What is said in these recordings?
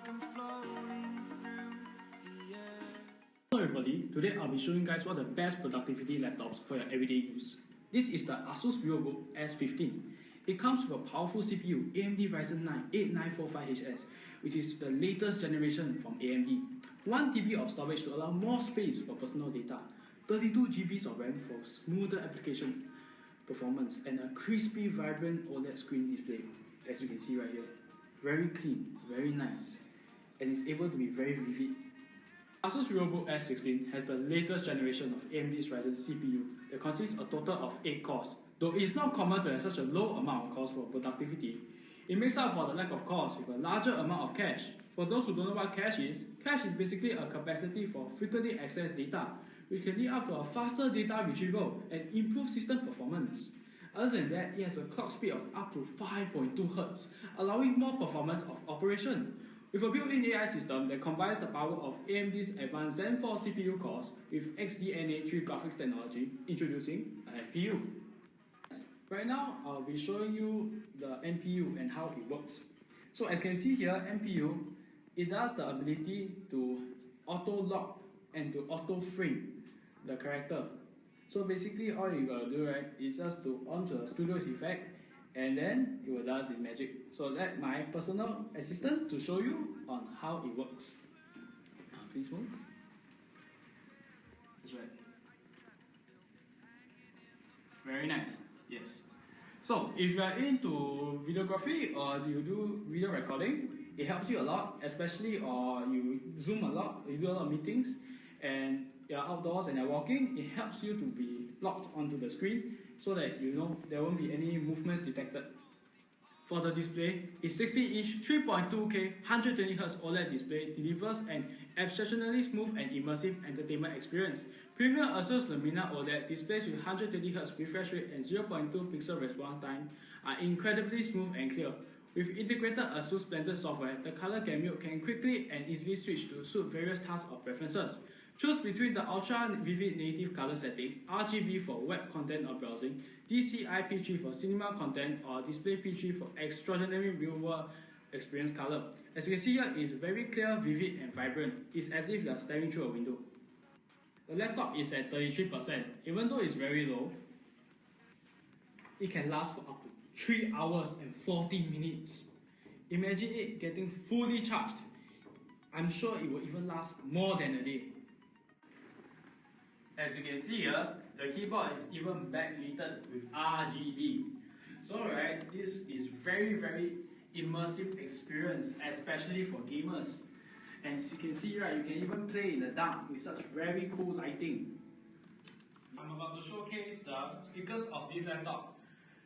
like I'm floating through the air. Hello everybody, today I'll be showing you guys one of the best productivity laptops for your everyday use. This is the Asus Vivobook S15. It comes with a powerful CPU, AMD Ryzen 9 8945HS, which is the latest generation from AMD. 1TB of storage to allow more space for personal data, 32GB of RAM for smoother application performance, and a crispy, vibrant OLED screen display, as you can see right here. Very clean, very nice, and it's able to be very vivid. Asus Vivobook S16 has the latest generation of AMD's Ryzen CPU that consists a total of 8 cores. Though it is not common to have such a low amount of cores for productivity, it makes up for the lack of cores with a larger amount of cache. For those who don't know what cache is basically a capacity for frequently accessed data, which can lead up to a faster data retrieval and improve system performance. Other than that, it has a clock speed of up to 5.2 Hz, allowing more performance of operation. With a built-in AI system that combines the power of AMD's advanced Zen 4 CPU cores with XDNA 3 graphics technology, introducing an NPU. Right now, I'll be showing you the NPU and how it works. So as you can see here, NPU, it does the ability to auto-lock and to auto-frame the character. So basically all you gotta do, right, is just to onto the Studio's effect, and then it will do its magic. So let my personal assistant to show you on how it works. Please move. That's right. Very nice. Yes. So if you are into videography or you do video recording, it helps you a lot, especially or you Zoom a lot, you do a lot of meetings, and you're outdoors and you're walking, it helps you to be locked onto the screen so that you know there won't be any movements detected. For the display, its 16-inch 3.2K 120Hz OLED display delivers an exceptionally smooth and immersive entertainment experience. Premium Asus Lumina OLED displays with 120Hz refresh rate and 0.2 pixel response time are incredibly smooth and clear. With integrated Asus blended software, the color gamut can quickly and easily switch to suit various tasks or preferences. Choose between the Ultra Vivid Native Color setting, RGB for web content or browsing, DCI P3 for cinema content, or Display P3 for extraordinary real-world experience color. As you can see here, it is very clear, vivid, and vibrant. It's as if you are staring through a window. The laptop is at 33%. Even though it's very low, it can last for up to 3 hours and 40 minutes. Imagine it getting fully charged. I'm sure it will even last more than a day. As you can see here, the keyboard is even backlit with RGB. So right, this is very immersive experience, especially for gamers. And as you can see right, you can even play in the dark with such very cool lighting. I'm about to showcase the speakers of this laptop.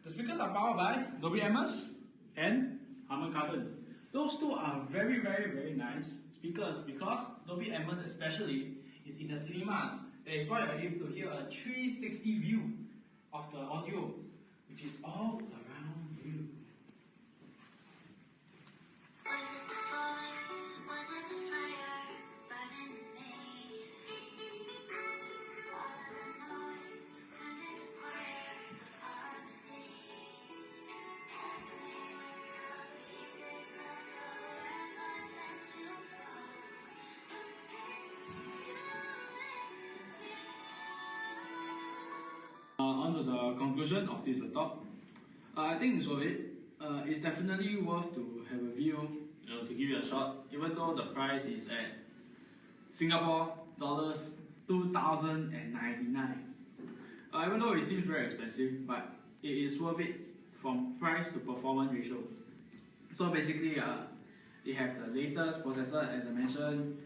The speakers are powered by Dolby Atmos and Harman Kardon. Those two are very nice speakers because Dolby Atmos especially is in the cinemas. That is why you are able to hear a 360 view of the audio, which is all around you. Was it the voice? Was it the fire burning in me? All of the noise turned into choirs of harmony. Left me with the pieces of forever that you broke. The things you left me. On to the conclusion of this talk. I think it's worth it. It's definitely worth to have a view, to give it a shot, even though the price is at Singapore dollars 2,099. Even though it seems very expensive, but it is worth it from price to performance ratio. So basically, they have the latest processor, as I mentioned,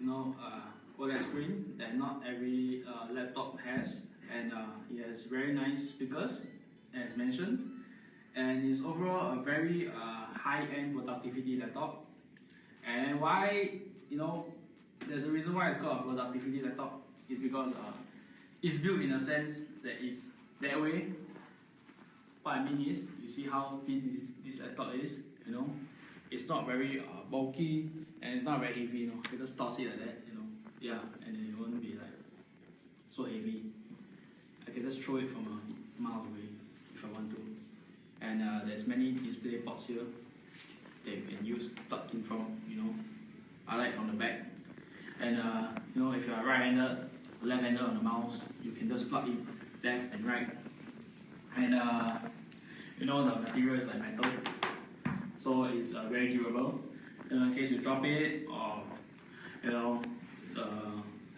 OLED screen that not every laptop has, and it has very nice speakers, as mentioned, and it's overall a very high-end productivity laptop. And why, there's a reason why it's called a productivity laptop, is because it's built in a sense that is that way. What I mean is, you see how thin this laptop is, it's not very bulky, and it's not very heavy, you can just toss it like that, yeah, and then it won't be like so heavy. I can just throw it from a mile away if I want to. And there's many display ports here that you can use plug in from, I like from the back. And you know, if you are right-handed, left-handed on the mouse, you can just plug in left and right. And you know, the material is like metal, so it's very durable. In case you drop it or you know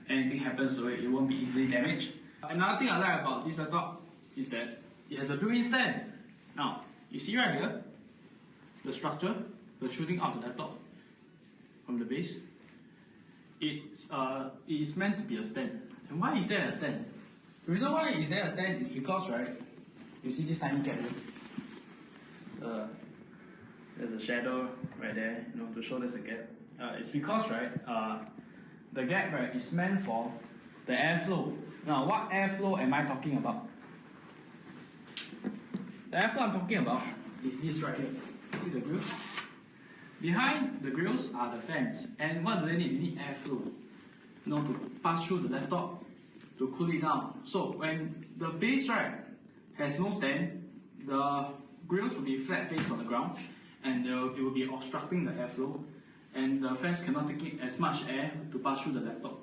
anything happens to it, it won't be easily damaged. Another thing I like about this laptop is that it has a built-in stand. Now, you see right here, the structure protruding out the laptop from the base. It is meant to be a stand. And why is there a stand? The reason why is there a stand is because, right, you see this tiny gap here? There's a shadow right there, you know, to show there's a gap. It's because, right, the gap, right, is meant for the airflow. Now, what airflow am I talking about? The airflow I'm talking about is this right here. See the grills? Behind the grills are the fans. And what do they need? They need airflow, you know, to pass through the laptop to cool it down. So when the base, right, has no stand, the grills will be flat face on the ground, and it will be obstructing the airflow, and the fans cannot take in as much air to pass through the laptop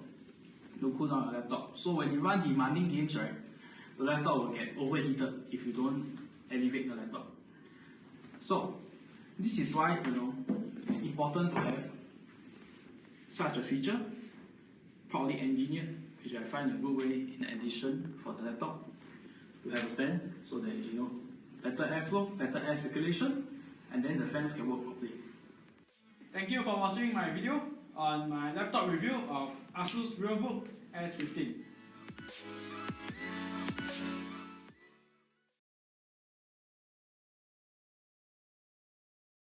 to cool down the laptop. So when you run demanding games, right, the laptop will get overheated if you don't elevate the laptop. So this is why, you know, it's important to have such a feature, proudly engineered, which I find a good way in addition for the laptop to have a stand, so that, you know, better airflow, better air circulation, and then the fans can work properly. Thank you for watching my video on my laptop review of Asus Vivobook S15.